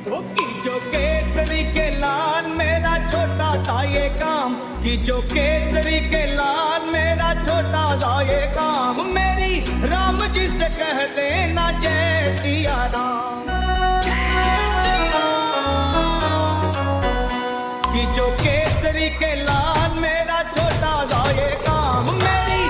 कि जो केसरी के लाल मेरा छोटा सा ये काम, कि जो केसरी के लाल मेरा छोटा सा ये काम, मेरी राम जी से कह देना जय सिया राम। कि जो केसरी के लाल मेरा छोटा सा ये काम, मेरी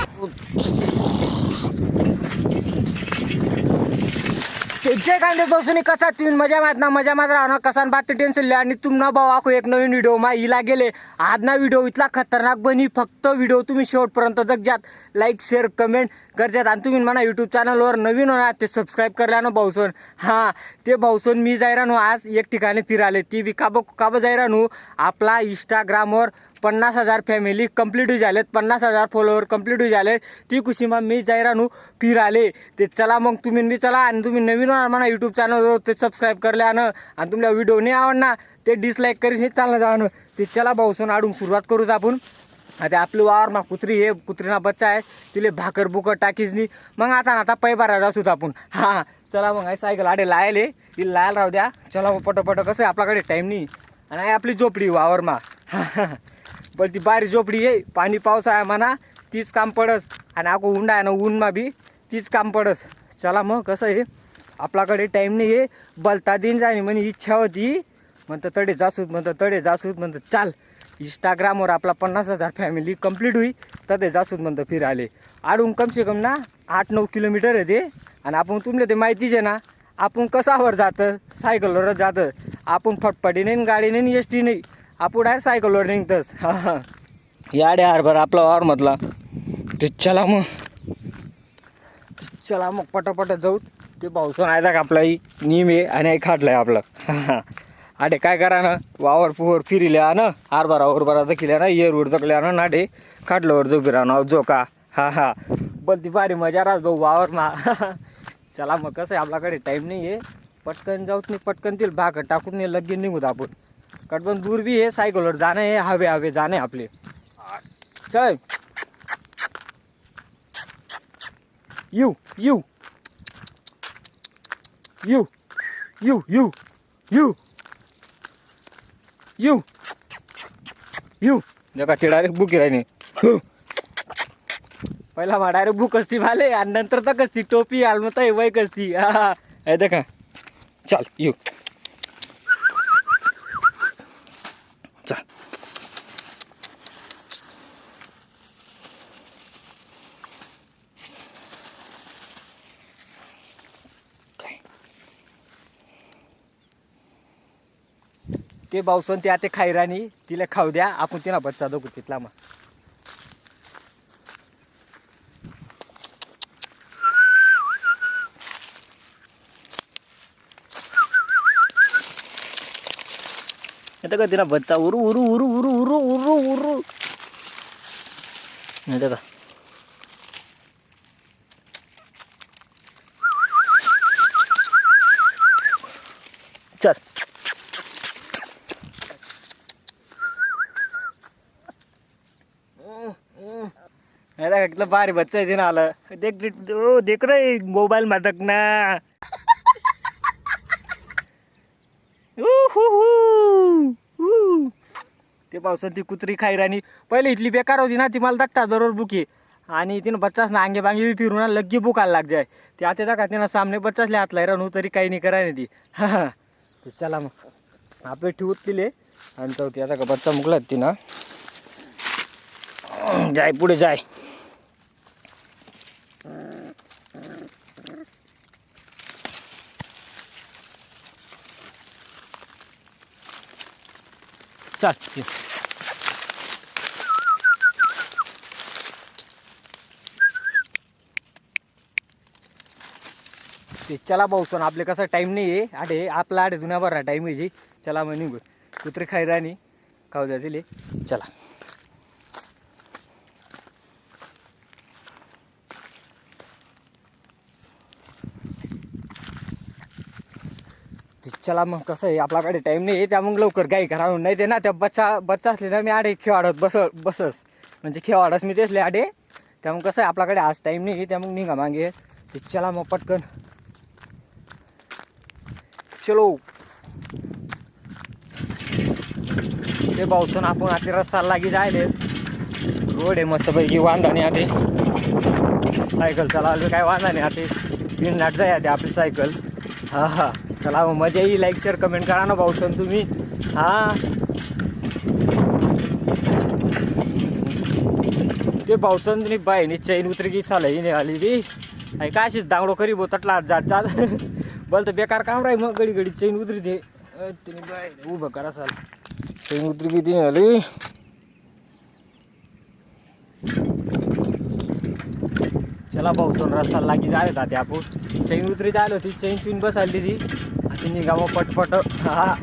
जे कांदे बसून कसा तुम्ही मजा मात राहणार कसान बात टेन्शन लिहा आणि तुमना भाऊ आखो एक नवीन व्हिडिओ मा इला गेले आजना व्हिडिओ इतला खतरनाक बनी फक्त व्हिडिओ तुम्ही शेवटपर्यंत जगजात लाईक शेअर कमेंट करजात आणि तुम्ही म्हणा यूट्यूब चॅनलवर नवीन होणार ते सबस्क्राईब करल्या ना भाऊसन हां ते भाऊसन मी जाय राहू आज एक ठिकाणी फिराले ती बी काब जाय राहू आपला इंस्टाग्रामवर 50,000 फॅमिली कंप्लीट झालेत 50,000 फॉलोअर कंप्लीट झाले ती कुशीमा मी जाय राहू फिराले ते चला मग तुम्ही मी चला आणि तुम्ही नवीन होणार म्हणा यूट्यूब चॅनलवर ते सबस्क्राईब करल्यानं आणि तुमच्या व्हिडिओ नाही आवडणार ते डिसलाईक करीत हे चालणं जाणं ते चला भाऊसन आडून सुरुवात करूच आपण आता आपलं वावर मा कुत्री हे कुत्रीना बच्चा आहे तिले भाकर बुकर टाकीच नाही मग आता पै बारा जाऊच आपण हां चला मग सायकल आडे लायले ती लायल राहू द्या चला मग पटोपट कसं आहे आपल्याकडे टाईम नाही आणि आपली झोपडी वावरमा पण ती बारी झोपडी आहे पाणी पाऊस आहे म्हणा तीच काम पडस आणि आको उंडा आहे ना ऊनमा बी तीच काम पडस चला मग कसं आहे आपल्याकडे टाईम नाही आहे बलता दिन जाणे म्हणे इच्छा होती म्हणतं तडे जासूत म्हणतं चाल इंस्टाग्रामवर आपला 50,000 फॅमिली कंप्लीट होई तर ते जासूत म्हणतं फिराले आडून कमसे कम ना 8-9 किलोमीटर आहे ते आणि आपण तुमले ते माहितीच आहे ना आपण कसावर जातं सायकलवरच जातं आपण फटफटी नाही गाडी नाही एस टी नाही आपण डायरेक्ट सायकलवर निघतंच हां याडे हारभर आपला वावर म्हटला ते चला मग पटापट जाऊ ते पावसून आहे का आपला निम आहे आणि खाटलं आहे आपलं आडे काय करा ना वावर पुवर फिरिल्या ना हारभरा दखिल्या ना येरवर दखल्या ना नाडे खाटल्यावर जो फिरा ना जो का हा बोलती भारी मजा राहत भाऊ वावर मा चला मग कसं आहे आपल्याकडे टाईम नाही आहे पटकन जाऊत नाही पटकन तिला भाकर टाकून नाही लगेच निघूत आपण कटबन दूर बी आहे सायकलवर जाणं आहे हवे जाणे आपले चल you you you you you you you you जगा ते डायरेक्ट बुक राहिने पहिला मा डायरेक्ट बुक असती भाले आणि नंतर तर कसती टोपी आलमत आहे वय कसती हा देखा चल यू चल ते भाऊसन ते आता खायरानी तिला खाऊ द्या आपण तिला बच्चा दगू तिथला मग आता का तिला बच्चा उरू उरू उरू उरू उरू उरू उरू नाही का चल कितना भारी बच्चा है आलं देख रहे मोबाईल माटक ना ते पावसात ती कुत्री खायरानी पहिले इथली बेकार होती ना ती मला दट्टा बरोबर बुकी आणि तिनं बच्चाच ना अंगे बांगे फिरून ना लग्गी बुकायला लाग जाय ते आता का तिनं सामने बच्चाच हात राहू तरी काही नाही कराय ती हा चला मग आपले ठेवत तिले आणि चौथी आता का बच्चा मुकला ती ना जाय पुढे जाय चल ते चला भाऊसन आपले कसा टाइम नाही आहे आडे आपला आडे जुन्या बरा टाइम आहे चला मग निघू कुत्रे खायरानी खाऊ द्या दिले चला चला मग कसं आहे आपल्याकडे टाईम नाही आहे त्या मग लवकर गाई करा नाही ते ना त्या बच्चा असले ना मी आडे खेळाडत बसस म्हणजे खेळाडस मी तेसले आडे त्यामुळे कसं आहे आपल्याकडे आज टाईम नाही आहे त्यामुळे निघा मागे ते चला मग पटकन चलो ते पावसून आपण आता रस्ता लागी जायले रोड आहे मस्तपैकी वांदा नाही आते सायकल चालवली काय वांदा नाही आते बिनलाट जाय आते आपली सायकल हा चला मजा येईल लाईक शेअर कमेंट करा ना पावसून तुम्ही ते पावसून तुम्ही बाईनी चैन उतरी की साला ही आली ती काय अशीच दांगडो करी बोतटला जात जात बोल तर बेकार काम राही मग घडी घडी चैन उतरी ते तुम्ही बाय उभं करा साल चैन उतरी की ती आली चला पावसून रस्ता लागी जायला जाते आपण चैन उतरी जायला होती चैन चुन बसायला ती आता निघावं पटपट हा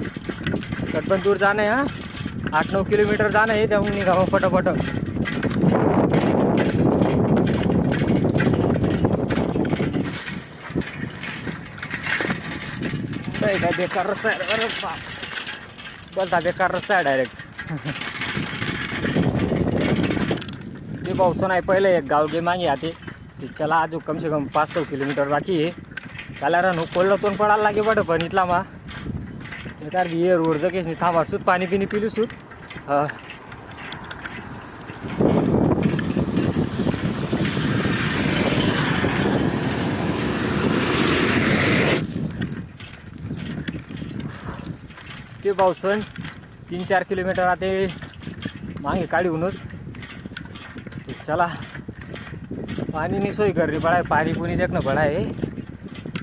पण दूर जाणं आहे हा 8-9 किलोमीटर जाणं आहे त्यामुळे निघावं पटपट काय बेकार रस्ता आहे अरे बोलता बेकार रस्ता आहे डायरेक्ट ते पावसून आहे पहिलं एक गाव गे मागे आते ते चला अजून कम से कम 500 किलोमीटर बाकी आहे त्याला राहणं कोल्हातून पडायला लागे बट पण इथला मा कारण की ये रोड जगेच नाही थांबा सूत पाणी पिणी पिलू सूत ते पावसन 3-4 किलोमीटर आते मागे काढूनच चला पाणी नहीं सोय करनी पड़ा है पानी पुनी देखना पड़ा है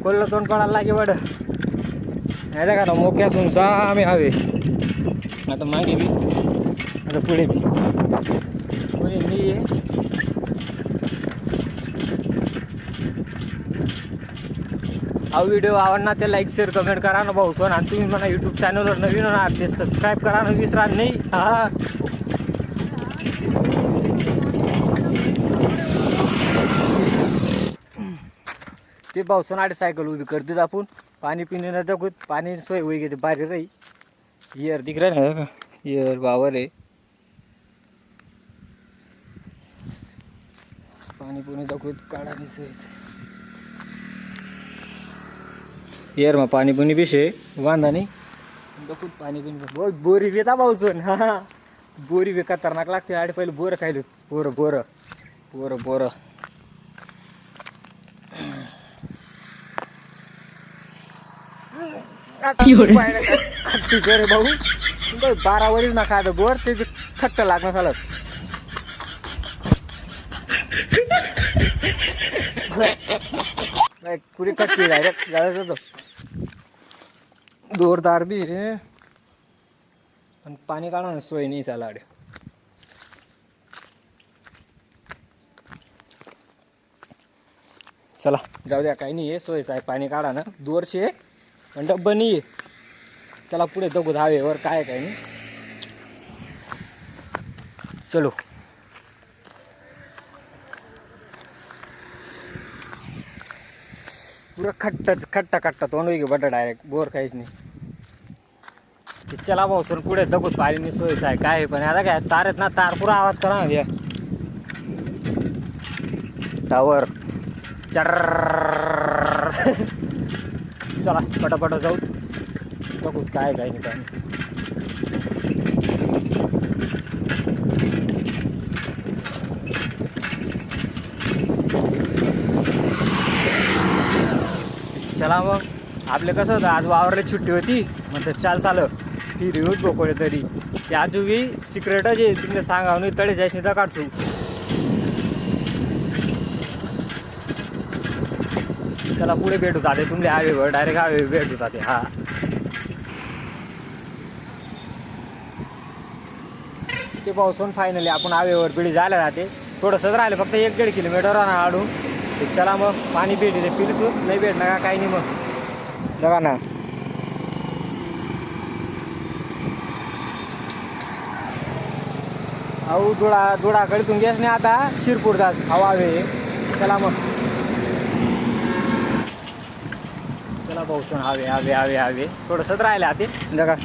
कोल्ला तोंड पडायला लागे बड नाही देखा ना मोक्या सुनसा आम्ही हवे आता मागे बी आता पुढे बी कोणी नाही आहे हा व्हिडिओ आवडला ते लाईक शेअर कमेंट करा ना भाऊ सोन आणि तुम्ही मला यूट्यूब चॅनलवर नवीन होणार ते सबस्क्राईब करा ना विसरा नाही हा ते पावसून आडे सायकल उभी करते आपण पाणी पिणे न दाखवत पाणी सोय होई घेते बाहेर राही इयर दिख रहा है इयर बावर आहे पाणी पुणे दाखवत काढा नाही सोय इयर में पाणी पुणी पिशे वांदा नाही दाखवत पाणी पिणी बहुत बोरी बेता पावसून हा बोरी बी खतरनाक लागते आडे पहिले बोरं खायलो बोरं बोरं बोरं बोरं खट्टी करे भाऊ 12 वरीच ना खात बोर ते खट्ट लागणं झालं पुरी खट्टी डायरेक्ट जायचं होतं जोरदार बी रे पण पाणी काढा सोय नाही चाला आडे चला जाऊ द्या काही नाही आहे सोयच आहे पाणी काढा ना दोरशे पण डब्बा नाही चला पुढे बघू धावेवर काय काय नाही चलो पुरा खट्टा खट्टा तोंड होई बटा डायरेक्ट बोर काहीच नाही चला भाऊ पुढे दगूत पाणी सोयच आहे काय पण आता काय तार आहेत ना तार पुरा आवाज करा ना द्या टावर चला पटापट जाऊ बघू काय काय नाही काय चला मग आपले कसं होतं आज वावरला सुट्टी होती म्हणतात चाल चाल ती रिव्ह्यूच बोकवले तरी ते आजूबी सिक्रेटच आहे तुमच्या सांगा नाही तळे जायच नाही तर काढतो चला पुढे भेट होता ते तुमले हायवेवर डायरेक्ट हायवे भेट होता ते हा ते पावसून फायनली आपण हायवेवर पिढी जायला राहते थोडंसंच राहिलं फक्त 1-1.5 किलोमीटर आडून चला मग पाणी भेटते पिरसू नाही भेटणार का काही नाही मग बघा ना अहो धुळाकडे तुम गेस नाही आता शिरपूरचा हवा हवे चला मग चला पावसून हवे हवे हवे हवे थोडंसंच राहिलं आते बघा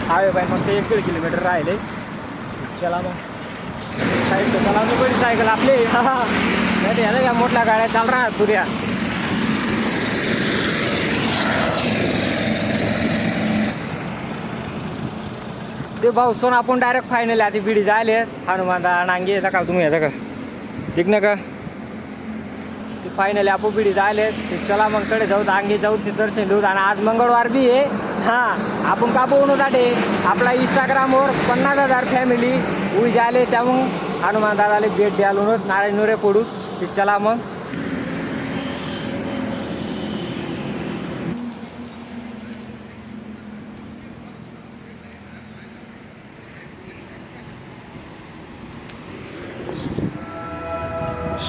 हवे पाहिजे मग ते 1-1.5 किलोमीटर राहिले चला मग सायकल चालवली बड़ी सायकल आपली नाही याला या मोठ्या गाड्या चाल रहा पुऱ्या ते भाऊ सोन आपण डायरेक्ट फायनल आता बिडी जायले हनुमान नांगे येता का तुम्ही येता का ठीक ना का ते फायनली आपण बिडी जायले ते चला मग कडे जाऊ अंगे जाऊ ते दर्शन घेऊ आणि आज मंगळवार बी आहे हां आपण का बोलू दाटे आपला इंस्टाग्रामवर 50,000 फॅमिली उई जायले त्या मग हनुमान दादाला भेट द्यालो नारायण नुरे पडू ते चला मग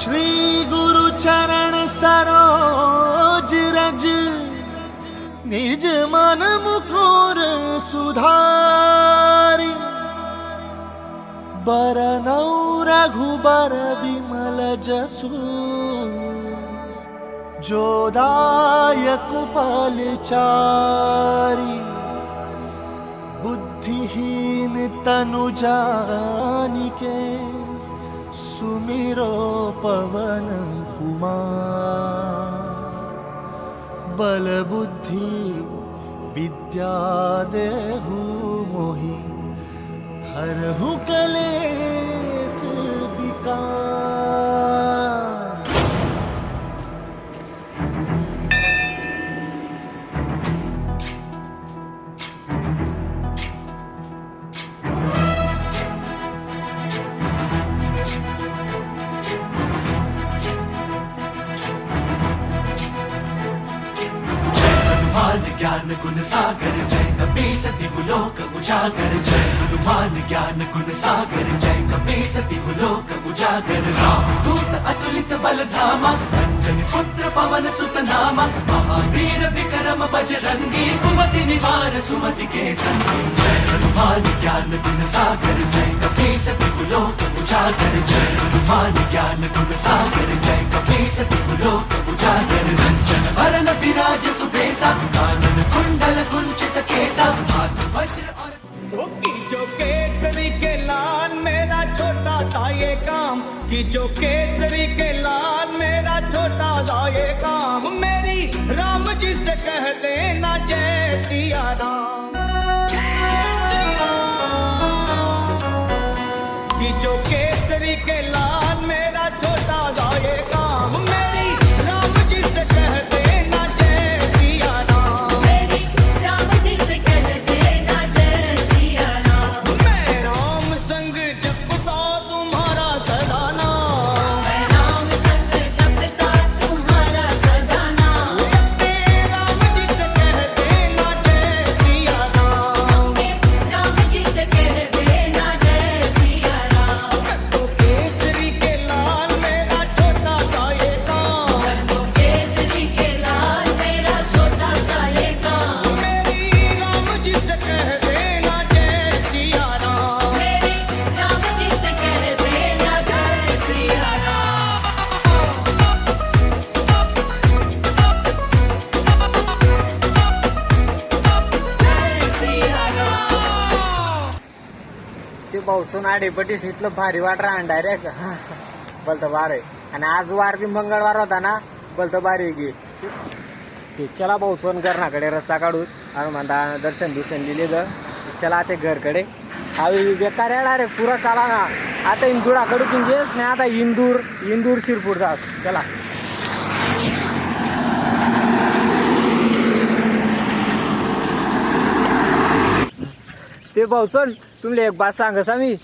श्री गुरु चरण सरोज रज निज मन मुकुर सुधारी बरनौ रघुबर विमल जसु जोदायक फलचारी बुद्धिहीन तनु जानिके सुमिरो पवन कुमार बल बुद्धि विद्या देहु मोहि हरहु कलेस विकार। ज्ञान गुण सागर जय कपीस तिहुलोक उजागर जय हनुमान ज्ञान गुण सागर जय कपीस तिहुलोक उजागर रामदूत अतुलित बल धामा अंजनी पुत्र पवन सुत नामा महावीर विक्रम बजरंगी कुमति निवार सुमति के संगी जय हनुमान ज्ञान गुण सागर जय कपीस तिहुलोक उजागर जय हनुमान ज्ञान गुण सागर जय कपीस तिहुलोक उजागर रंजन भरन विराज सुबेसा कानन कुंडल कुंचित केसा हाथ वज्र और की जो केसरी के लाल मेरा छोटा सा ये काम कि जो केसरी के लाल मेरा छोटा सा ये काम मेरी राम जी से कह देना जय सिया राम कि जो केसरी के लाल मेरा छोटा सा ये काम मेरी राम जी से कह देना जय सिया राम राम जी से कह देना जय सिया राम। मैं राम संग जपता तुम्हारा सदा नाम मैं राम संग जपता तुम्हारा सदा नाम। राम जी से कह देना जय सिया राम राम जी से कह देना जय सिया राम। तो केसरी के लाल मेरा छोटा सा ये काम तो केसरी के लाल मेरा छोटा सा ये काम मेरी राम जी से कह देना जय सिया राम मेरी राम जी से कह देना जय सिया राम। जय सिया राम। ते भाऊ सोन आडेपटीस इथलं भारी वाट राहणार डायरेक्ट बोलतं बार आहे आणि आज वार बी मंगळवार होता ना बोलतं बारी गे ते चला भाऊ सोन घरनाकडे रस्ता काढून हनुमान दर्शन दुसन दिले तर चला ते घरकडे आवी बेकार आहे डायरेक्ट पुरा चाला ना आता इंदुराकडे तुम्ही गेस नाही आता इंदूर शिरपूर जा चला ते भाऊ सोन तुमले एक बात सांगस मी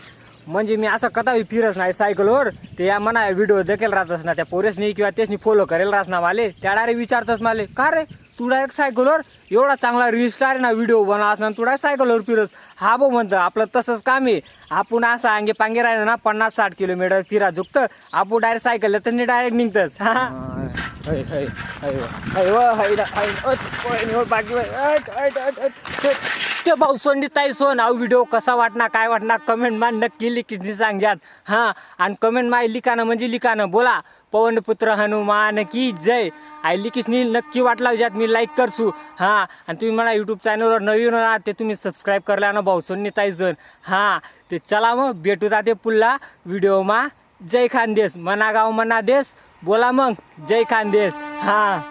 म्हणजे मी असं कदापि फिरस नाही सायकलवर ते या म्हणा व्हिडिओ देखील राहतस ना त्या पोरेसनी किंवा तेचनी फॉलो करेल राहस ना माले त्या डायरेक्ट विचारतस माले का रे तू डायरेक्ट सायकलवर एवढा चांगला रील स्टार आहे ना व्हिडिओ बनवस ना तू डायरेक्ट सायकलवर फिरस हा भाऊ म्हणतं आपलं तसंच काम आहे आपण असं अंगे पांगे राहिलं ना 50-60 किलोमीटर फिरा झुकतं आपण डायरेक्ट सायकल तर डायरेक्ट निघतच ते भाऊ सोंडी ताई सोन हा व्हिडिओ कसा वाटणार काय वाटणार कमेंट मा नक्की लिखी सांगजात हां आणि कमेंट मा लिखाणं म्हणजे लिखाणं बोला पवनपुत्र हनुमान की जय आई लिखीसनी नक्की वाटला ज्यात मी लाईक करसू हां आणि तुम्ही मला यूट्यूब चॅनलवर नवीन होणार ते तुम्ही सबस्क्राईब करला ना भाऊ सोंडी ताई जण हां ते चला मग भेटू ते पुन्हा व्हिडिओ मा जय खानदेश मना गाव मना देश बोला मग जय खानदेश हां